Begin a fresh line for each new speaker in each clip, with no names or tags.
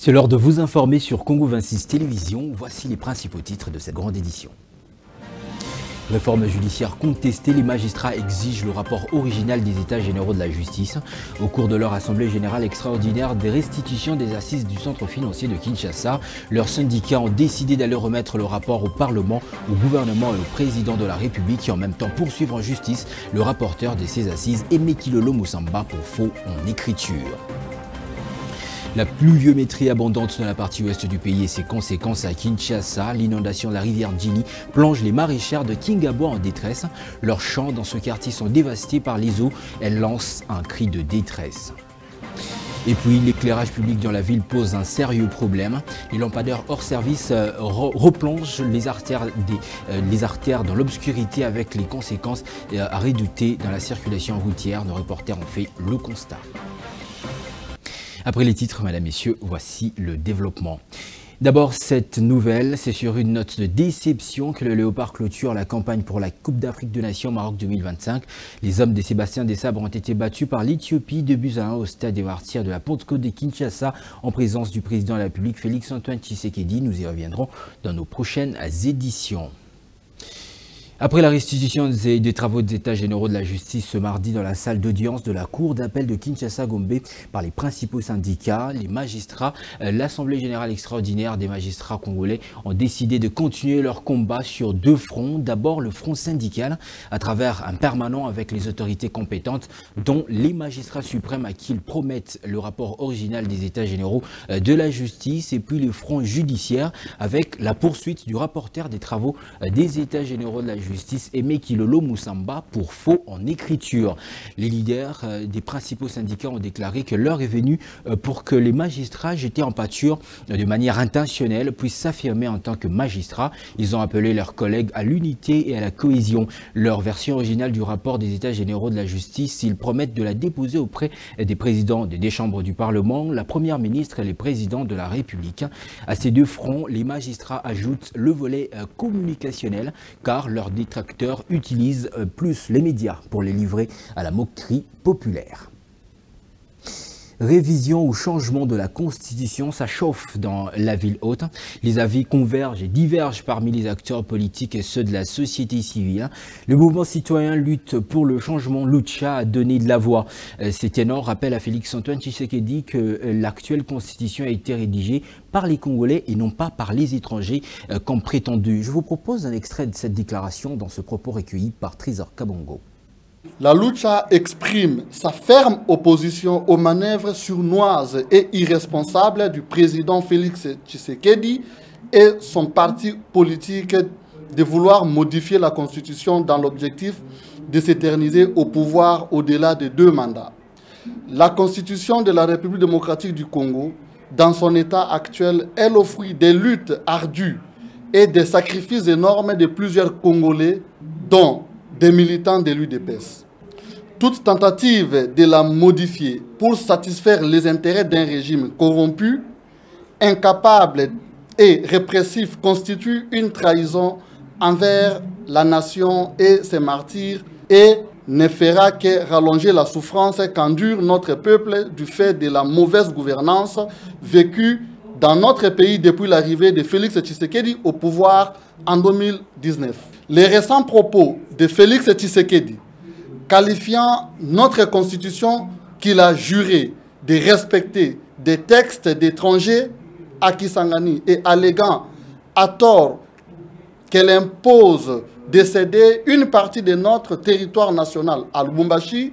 C'est l'heure de vous informer sur Congo 26 Télévision. Voici les principaux titres de cette grande édition. Réforme judiciaire contestée, les magistrats exigent le rapport original des États généraux de la justice. Au cours de leur assemblée générale extraordinaire des restitutions des assises du centre financier de Kinshasa, leurs syndicats ont décidé d'aller remettre le rapport au Parlement, au gouvernement et au président de la République et en même temps poursuivre en justice le rapporteur de ces assises, Aimé Kilolo Moussamba, pour faux en écriture. La pluviométrie abondante dans la partie ouest du pays et ses conséquences à Kinshasa, l'inondation de la rivière Djili plonge les maraîchères de Kingabwa en détresse. Leurs champs dans ce quartier sont dévastés par les eaux. Elles lancent un cri de détresse. Et puis l'éclairage public dans la ville pose un sérieux problème. Les lampadaires hors service replongent les artères dans l'obscurité avec les conséquences à redouter dans la circulation routière. Nos reporters ont fait le constat. Après les titres, mesdames, messieurs, voici le développement. D'abord, cette nouvelle, c'est sur une note de déception que le Léopard clôture la campagne pour la Coupe d'Afrique des Nations Maroc 2025. Les hommes de Sébastien Desabre ont été battus par l'Éthiopie 2-1 au stade des Martyrs de la Pentecôte de Kinshasa en présence du président de la République Félix-Antoine Tshisekedi. Nous y reviendrons dans nos prochaines éditions. Après la restitution des travaux des États généraux de la justice ce mardi dans la salle d'audience de la Cour d'appel de Kinshasa-Gombe par les principaux syndicats, les magistrats, l'Assemblée générale extraordinaire des magistrats congolais ont décidé de continuer leur combat sur deux fronts. D'abord le front syndical à travers un permanent avec les autorités compétentes dont les magistrats suprêmes à qui ils promettent le rapport original des États généraux de la justice, et puis le front judiciaire avec la poursuite du rapporteur des travaux des États généraux de la justice, Aimé Kilolo Moussamba, pour faux en écriture. Les leaders des principaux syndicats ont déclaré que l'heure est venue pour que les magistrats jetés en pâture de manière intentionnelle puissent s'affirmer en tant que magistrats. Ils ont appelé leurs collègues à l'unité et à la cohésion. Leur version originale du rapport des États généraux de la justice, ils promettent de la déposer auprès des présidents des deux chambres du Parlement, la première ministre et les présidents de la République. À ces deux fronts, les magistrats ajoutent le volet communicationnel, car leurs détracteurs utilisent plus les médias pour les livrer à la moquerie populaire. Révision ou changement de la Constitution, ça chauffe dans la ville haute. Les avis convergent et divergent parmi les acteurs politiques et ceux de la société civile. Le mouvement citoyen Lutte pour le changement, Lucha, a donné de la voix. Ces ténors rappellent à Félix-Antoine Tshisekedi que l'actuelle Constitution a été rédigée par les Congolais et non pas par les étrangers comme prétendu. Je vous propose un extrait de cette déclaration dans ce propos recueilli par Trésor Kabongo.
La Lucha exprime sa ferme opposition aux manœuvres sournoises et irresponsables du président Félix Tshisekedi et son parti politique de vouloir modifier la Constitution dans l'objectif de s'éterniser au pouvoir au-delà de 2 mandats. La Constitution de la République démocratique du Congo, dans son état actuel, est le fruit des luttes ardues et des sacrifices énormes de plusieurs Congolais, dont des militants de l'UDPS. Toute tentative de la modifier pour satisfaire les intérêts d'un régime corrompu, incapable et répressif constitue une trahison envers la nation et ses martyrs et ne fera que rallonger la souffrance qu'endure notre peuple du fait de la mauvaise gouvernance vécue dans notre pays depuis l'arrivée de Félix Tshisekedi au pouvoir en 2019. Les récents propos de Félix Tshisekedi, qualifiant notre Constitution qu'il a juré de respecter des textes d'étrangers à Kisangani et alléguant à tort qu'elle impose de céder une partie de notre territoire national à Lubumbashi,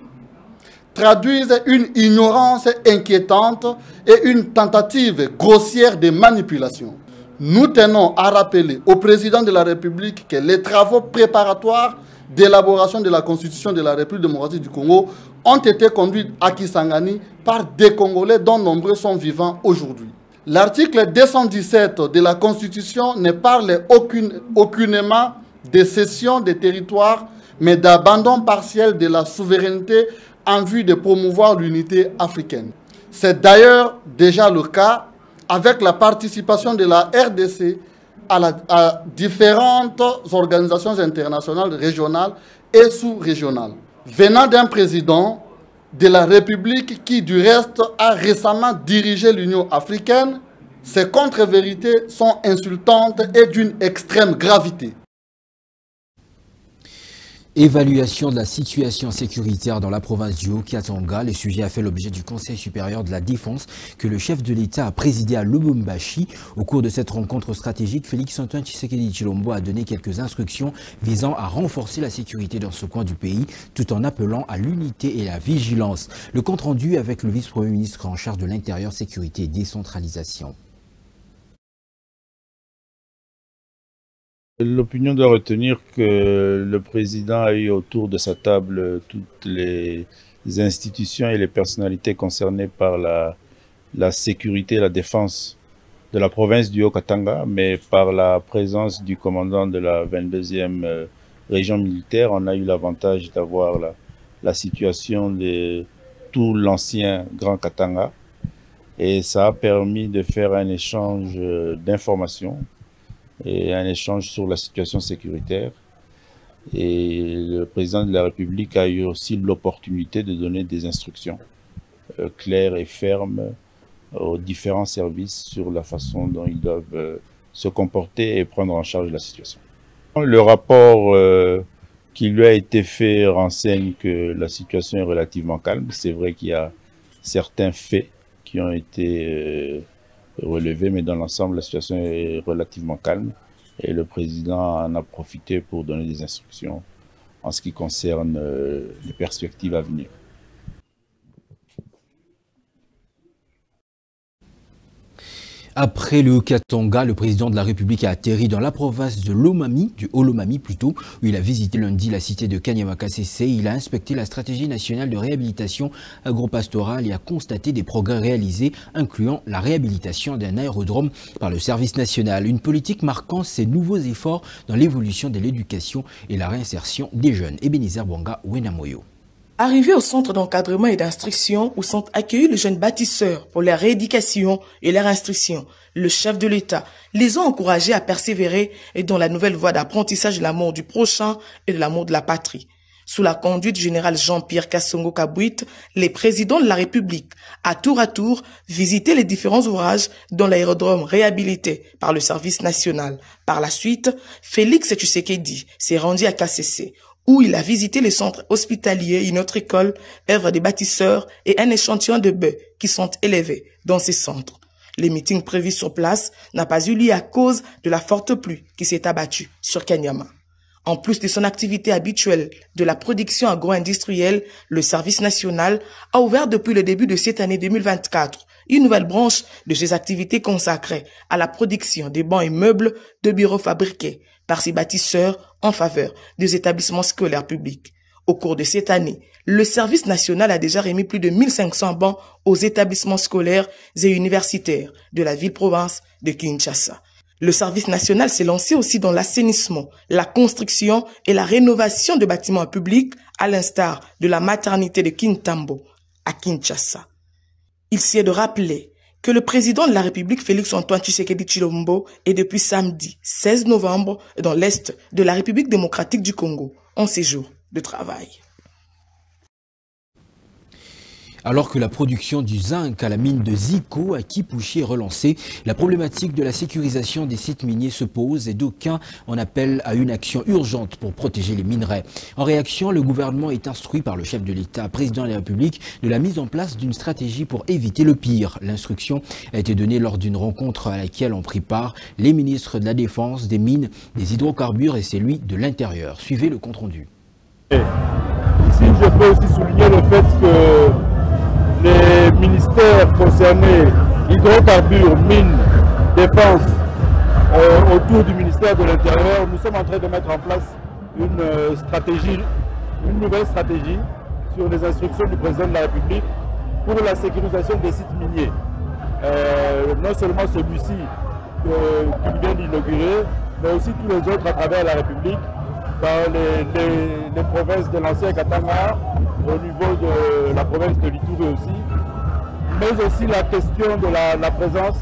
traduisent une ignorance inquiétante et une tentative grossière de manipulation. Nous tenons à rappeler au président de la République que les travaux préparatoires d'élaboration de la Constitution de la République démocratique du Congo ont été conduits à Kisangani par des Congolais dont nombreux sont vivants aujourd'hui. L'article 217 de la Constitution ne parle aucunement de cession des territoires, mais d'abandon partiel de la souveraineté en vue de promouvoir l'unité africaine. C'est d'ailleurs déjà le cas avec la participation de la RDC à différentes organisations internationales, régionales et sous-régionales. Venant d'un président de la République qui, du reste, a récemment dirigé l'Union africaine, Ces contre-vérités sont insultantes et d'une extrême gravité.
Évaluation de la situation sécuritaire dans la province du Haut-Katanga. Le sujet a fait l'objet du Conseil supérieur de la défense que le chef de l'État a présidé à Lubumbashi. Au cours de cette rencontre stratégique, Félix-Antoine Tshisekedi Tshilombo a donné quelques instructions visant à renforcer la sécurité dans ce coin du pays, tout en appelant à l'unité et la vigilance. Le compte-rendu avec le vice-premier ministre en charge de l'Intérieur, Sécurité et Décentralisation.
L'opinion doit retenir que le président a eu autour de sa table toutes les institutions et les personnalités concernées par la sécurité et la défense de la province du Haut-Katanga, mais par la présence du commandant de la 22e région militaire, on a eu l'avantage d'avoir la situation de tout l'ancien Grand Katanga, et ça a permis de faire un échange d'informations et un échange sur la situation sécuritaire. Et le président de la République a eu aussi l'opportunité de donner des instructions claires et fermes aux différents services sur la façon dont ils doivent se comporter et prendre en charge la situation. Le rapport qui lui a été fait renseigne que la situation est relativement calme. C'est vrai qu'il y a certains faits qui ont été relevés, mais dans l'ensemble, la situation est relativement calme. Et le président en a profité pour donner des instructions en ce qui concerne les perspectives à venir.
Après le Katanga, le président de la République a atterri dans la province de Lomami, du Haut-Lomami plutôt, où il a visité lundi la cité de Kanyama-Kasese. Il a inspecté la stratégie nationale de réhabilitation agropastorale et a constaté des progrès réalisés, incluant la réhabilitation d'un aérodrome par le service national. Une politique marquant ces nouveaux efforts dans l'évolution de l'éducation et la réinsertion des jeunes. Ebenezer Bwanga Wenamoyo.
Arrivés au centre d'encadrement et d'instruction où sont accueillis les jeunes bâtisseurs pour leur rééducation et leur instruction, le chef de l'État les a encouragés à persévérer et dans la nouvelle voie d'apprentissage de l'amour du prochain et de l'amour de la patrie. Sous la conduite du général Jean-Pierre Kassongo Kabouit, les présidents de la République, à tour, visitaient les différents ouvrages dans l'aérodrome réhabilité par le service national. Par la suite, Félix Tshisekedi s'est rendu à Kasese, où il a visité les centres hospitaliers, une autre école, œuvre des bâtisseurs et un échantillon de bœufs qui sont élevés dans ces centres. Les meetings prévus sur place n'ont pas eu lieu à cause de la forte pluie qui s'est abattue sur Kanyama. En plus de son activité habituelle de la production agro-industrielle, le service national a ouvert depuis le début de cette année 2024 une nouvelle branche de ses activités consacrées à la production des bancs et meubles de bureaux fabriqués par ses bâtisseurs en faveur des établissements scolaires publics. Au cours de cette année, le service national a déjà remis plus de 1500 bancs aux établissements scolaires et universitaires de la ville-province de Kinshasa. Le service national s'est lancé aussi dans l'assainissement, la construction et la rénovation de bâtiments publics, à l'instar de la maternité de Kintambo à Kinshasa. Il s'y est de rappeler que le président de la République, Félix-Antoine Tshisekedi Tshilombo, est depuis samedi 16 novembre dans l'est de la République démocratique du Congo, en séjour de travail.
Alors que la production du zinc à la mine de Zico à Kipushi est relancée, la problématique de la sécurisation des sites miniers se pose et d'aucuns en appellent à une action urgente pour protéger les minerais. En réaction, le gouvernement est instruit par le chef de l'État, président de la République, de la mise en place d'une stratégie pour éviter le pire. L'instruction a été donnée lors d'une rencontre à laquelle ont pris part les ministres de la Défense, des Mines, des Hydrocarbures et celui de l'Intérieur. Suivez le compte-rendu.
Ici, je peux aussi souligner le fait que les ministères concernés, hydrocarbures, mines, défense, autour du ministère de l'Intérieur, nous sommes en train de mettre en place une stratégie, une nouvelle stratégie sur les instructions du président de la République pour la sécurisation des sites miniers. Non seulement celui-ci qu'il vient d'inaugurer, mais aussi tous les autres à travers la République, dans les provinces de l'ancien Katanga, au niveau de la province de l'Ituri aussi, mais aussi la question de la présence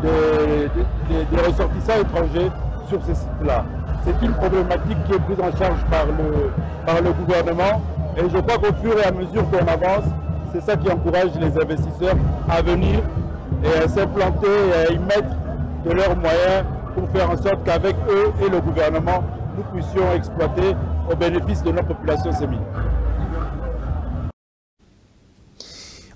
des ressortissants étrangers sur ces sites-là. C'est une problématique qui est prise en charge par le gouvernement et je crois qu'au fur et à mesure qu'on avance, c'est ça qui encourage les investisseurs à venir s'implanter et y mettre de leurs moyens pour faire en sorte qu'avec eux et le gouvernement, nous puissions exploiter au bénéfice de nos populations ces mines.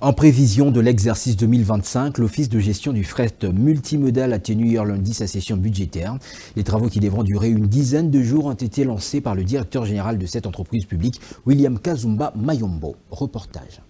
En prévision de l'exercice 2025, l'Office de gestion du fret multimodal a tenu hier lundi sa session budgétaire. Les travaux qui devront durer une dizaine de jours ont été lancés par le directeur général de cette entreprise publique, William Kazumba Mayombo. Reportage.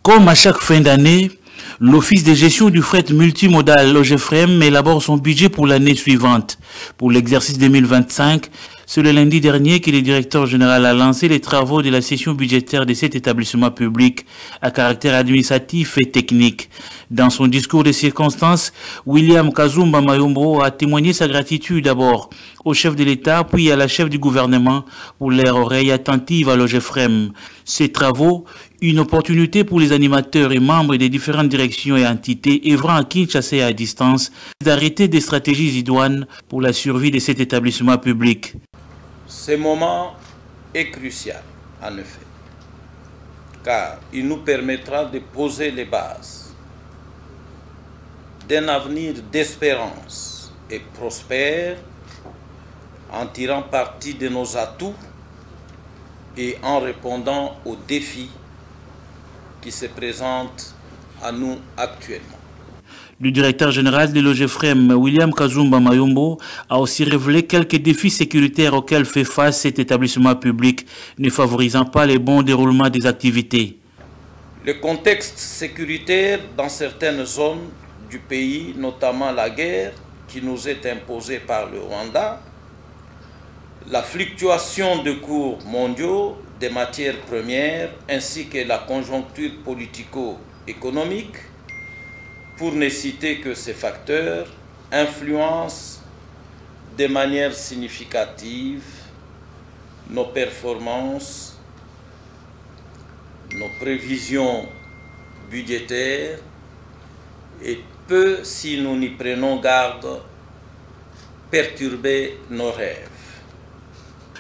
Comme à chaque fin d'année, l'Office de gestion du fret multimodal, l'OGFREM, élabore son budget pour l'année suivante. Pour l'exercice 2025, c'est le lundi dernier que le directeur général a lancé les travaux de la session budgétaire de cet établissement public à caractère administratif et technique. Dans son discours de circonstances, William Kazumba Mayombo a témoigné sa gratitude d'abord au chef de l'État puis à la chef du gouvernement pour leur oreille attentive à l'OGFREM. Ces travaux, une opportunité pour les animateurs et membres des différentes directions et entités œuvrant à Kinshasa et à distance d'arrêter des stratégies idoines pour la survie de cet établissement public.
Ce moment est crucial, en effet, car il nous permettra de poser les bases d'un avenir d'espérance et prospère en tirant parti de nos atouts et en répondant aux défis qui se présentent à nous actuellement.
Le directeur général de l'OGFREM, William Kazumba Mayombo, a aussi révélé quelques défis sécuritaires auxquels fait face cet établissement public, ne favorisant pas le bon déroulement des activités.
Le contexte sécuritaire dans certaines zones du pays, notamment la guerre qui nous est imposée par le Rwanda, la fluctuation de cours mondiaux des matières premières ainsi que la conjoncture politico-économique, pour ne citer que ces facteurs, influencent de manière significative nos performances, nos prévisions budgétaires et peut, si nous n'y prenons garde, perturber nos rêves.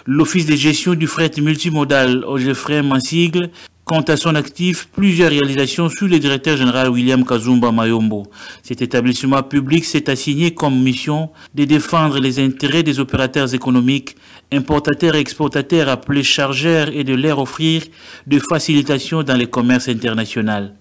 L'Office de gestion du fret multimodal, OGFREM en sigle, compte à son actif plusieurs réalisations sous le directeur général William Kazumba Mayombo. Cet établissement public s'est assigné comme mission de défendre les intérêts des opérateurs économiques, importateurs et exportateurs appelés chargeurs et de leur offrir des facilitations dans le commerce international.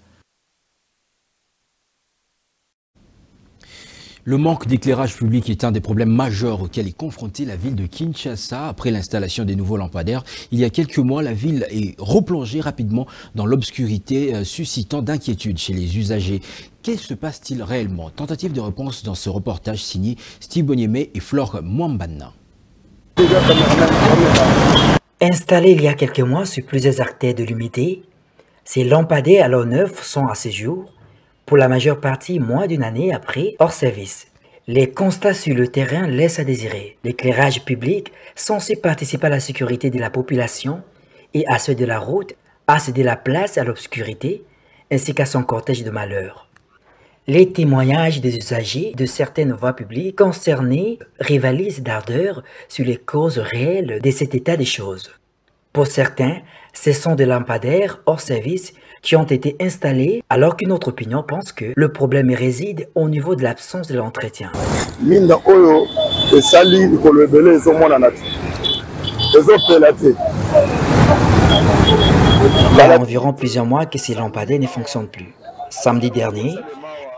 Le manque d'éclairage public est un des problèmes majeurs auxquels est confrontée la ville de Kinshasa. Après l'installation des nouveaux lampadaires, il y a quelques mois, la ville est replongée rapidement dans l'obscurité, suscitant d'inquiétudes chez les usagers. Qu'est-ce se passe-t-il réellement? Tentative de réponse dans ce reportage signé Steve Bonyemé et Flore Mwambana.
Installés il y a quelques mois sur plusieurs artères de l'humidité, ces lampadaires à l'heure neuve sont à ce jour, pour la majeure partie moins d'une année après, hors service. Les constats sur le terrain laissent à désirer. L'éclairage public, censé participer à la sécurité de la population et à ceux de la route, a cédé la place à l'obscurité ainsi qu'à son cortège de malheur. Les témoignages des usagers de certaines voies publiques concernées rivalisent d'ardeur sur les causes réelles de cet état des choses. Pour certains, ce sont des lampadaires hors service qui ont été installés, alors qu'une autre opinion pense que le problème réside au niveau de l'absence de l'entretien. Il y a environ plusieurs mois que ces lampadaires ne fonctionnent plus. Samedi dernier,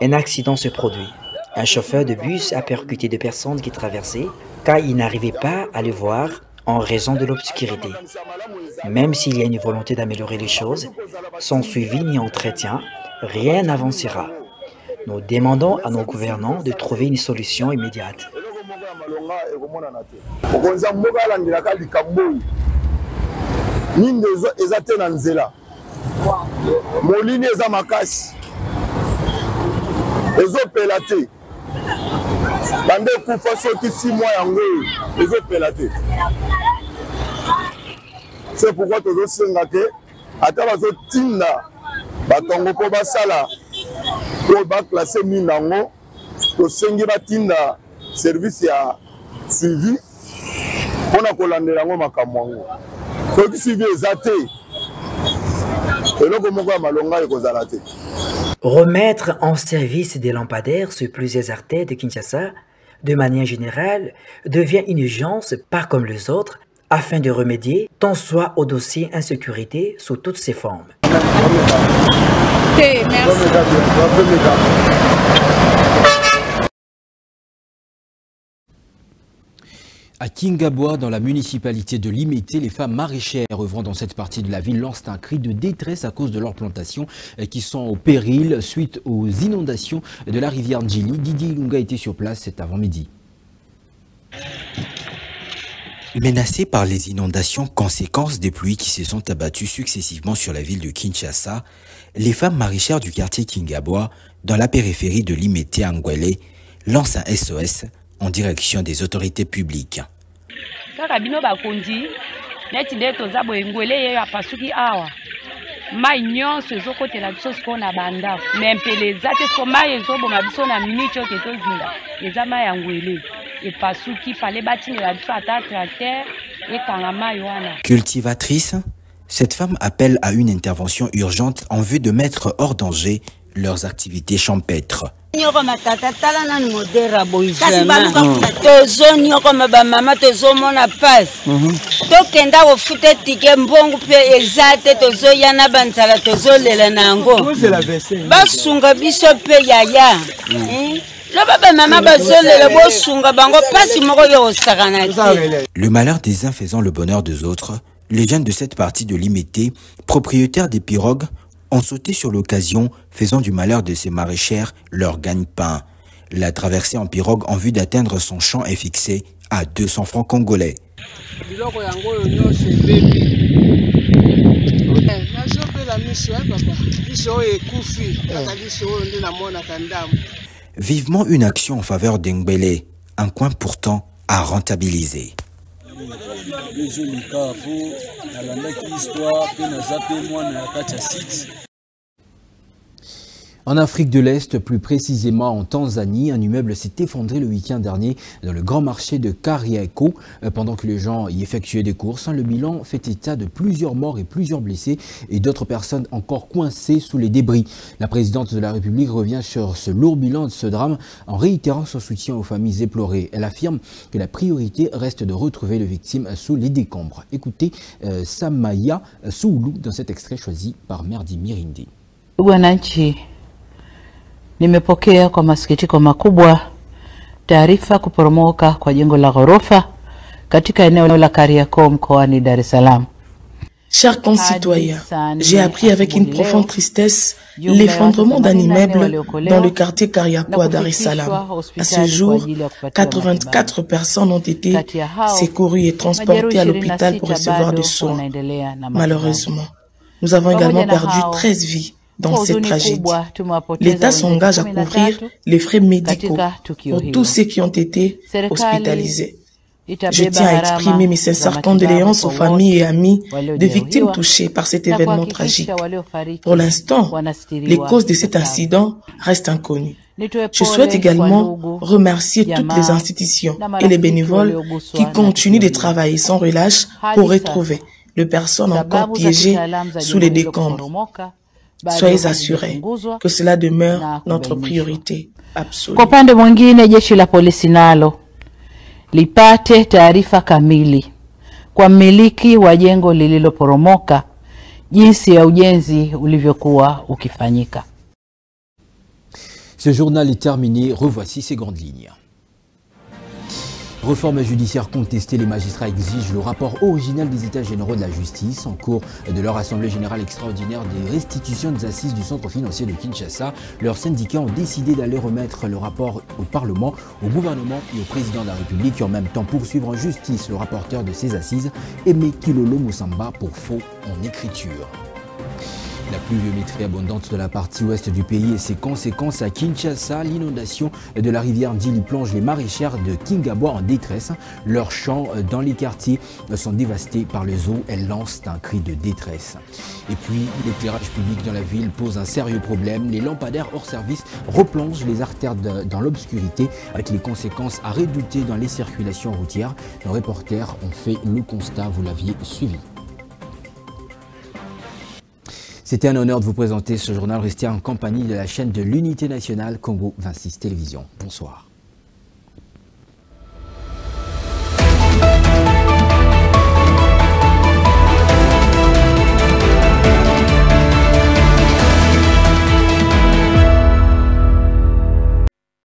un accident se produit. Un chauffeur de bus a percuté deux personnes qui traversaient car il n'arrivait pas à les voir en raison de l'obscurité. Même s'il y a une volonté d'améliorer les choses, sans suivi ni entretien, rien n'avancera. Nous demandons à nos gouvernants de trouver une solution immédiate.
C'est pourquoi tout le monde tinda batongo po basala po ba classer minango to sengi batinda service ya suivi pona kolandela ngo makamwango ko suivi ezate
Remettre en service des lampadaires sur plusieurs artères de Kinshasa, de manière générale, devient une urgence pas comme les autres, afin de remédier tant soit au dossier insécurité sous toutes ses formes.
À Kingabwa, dans la municipalité de Limete, les femmes maraîchères œuvrant dans cette partie de la ville lancent un cri de détresse à cause de leurs plantations qui sont au péril suite aux inondations de la rivière Ndjili. Didier Ilunga était sur place cet avant-midi.
Menacées par les inondations, conséquences des pluies qui se sont abattues successivement sur la ville de Kinshasa, les femmes maraîchères du quartier Kingabwa, dans la périphérie de Limete Angwele, lancent un SOS en direction des autorités publiques. Cultivatrice, cette femme appelle à une intervention urgente en vue de mettre hors danger leurs activités champêtres. Le malheur des uns faisant le bonheur des autres, les jeunes de cette partie de Limete, propriétaires des pirogues, ont sauté sur l'occasion, faisant du malheur de ces maraîchères leur gagne-pain. La traversée en pirogue en vue d'atteindre son champ est fixée à 200 francs congolais. Vivement une action en faveur d'Ngbele, un coin pourtant à rentabiliser.
En Afrique de l'Est, plus précisément en Tanzanie, un immeuble s'est effondré le week-end dernier dans le grand marché de Kariakoo. Pendant que les gens y effectuaient des courses, le bilan fait état de plusieurs morts et plusieurs blessés et d'autres personnes encore coincées sous les débris. La présidente de la République revient sur ce lourd bilan de ce drame en réitérant son soutien aux familles éplorées. Elle affirme que la priorité reste de retrouver les victimes sous les décombres. Écoutez Samaya Soulou dans cet extrait choisi par Merdi Mirindi.
Nimepokea kwa masikitiko makubwa taarifa kuporomoka kwa jengo la ghorofa katika eneo la Kariakoo mkoani Dar es Salaam.
Chers concitoyens, j'ai appris avec une profonde tristesse l'effondrement d'un immeuble dans le quartier Kariakoo à Dar es Salaam. À ce jour, 84 personnes ont été secourues et transportées à l'hôpital pour recevoir des soins. Malheureusement, nous avons également perdu 13 vies dans cette tragédie. L'État s'engage à couvrir les frais médicaux pour tous ceux qui ont été hospitalisés. Je tiens à exprimer mes sincères condoléances aux familles et amis des victimes touchées par cet événement tragique. Pour l'instant, les causes de cet incident restent inconnues. Je souhaite également remercier toutes les institutions et les bénévoles qui continuent de travailler sans relâche pour retrouver les personnes encore piégées sous les décombres. Soyez assurés que cela demeure notre priorité absolue.
Kwa upande mwingine, jeshi la polisi nalo lipate taarifa kamili kwa mmiliki wa jengo lililoporomoka jinsi ya ujenzi ulivyokuwa ukifanyika.
Ce journal est terminé, revoici ses grandes lignes. Réforme judiciaire contestée, les magistrats exigent le rapport original des États généraux de la justice. En cours de leur assemblée générale extraordinaire des restitutions des assises du centre financier de Kinshasa, leurs syndicats ont décidé d'aller remettre le rapport au Parlement, au gouvernement et au président de la République et en même temps poursuivre en justice le rapporteur de ces assises, Aimé Kilolo Moussamba, pour faux en écriture. La pluviométrie abondante de la partie ouest du pays et ses conséquences à Kinshasa, l'inondation de la rivière Ndjili plonge les maraîchères de Kingabwa en détresse. Leurs champs dans les quartiers sont dévastés par les eaux. Elles lancent un cri de détresse. Et puis, l'éclairage public dans la ville pose un sérieux problème. Les lampadaires hors service replongent les artères dans l'obscurité avec les conséquences à redouter dans les circulations routières. Nos reporters ont fait le constat, vous l'aviez suivi. C'était un honneur de vous présenter ce journal. Restez en compagnie de la chaîne de l'Unité nationale Congo 26 Télévision. Bonsoir.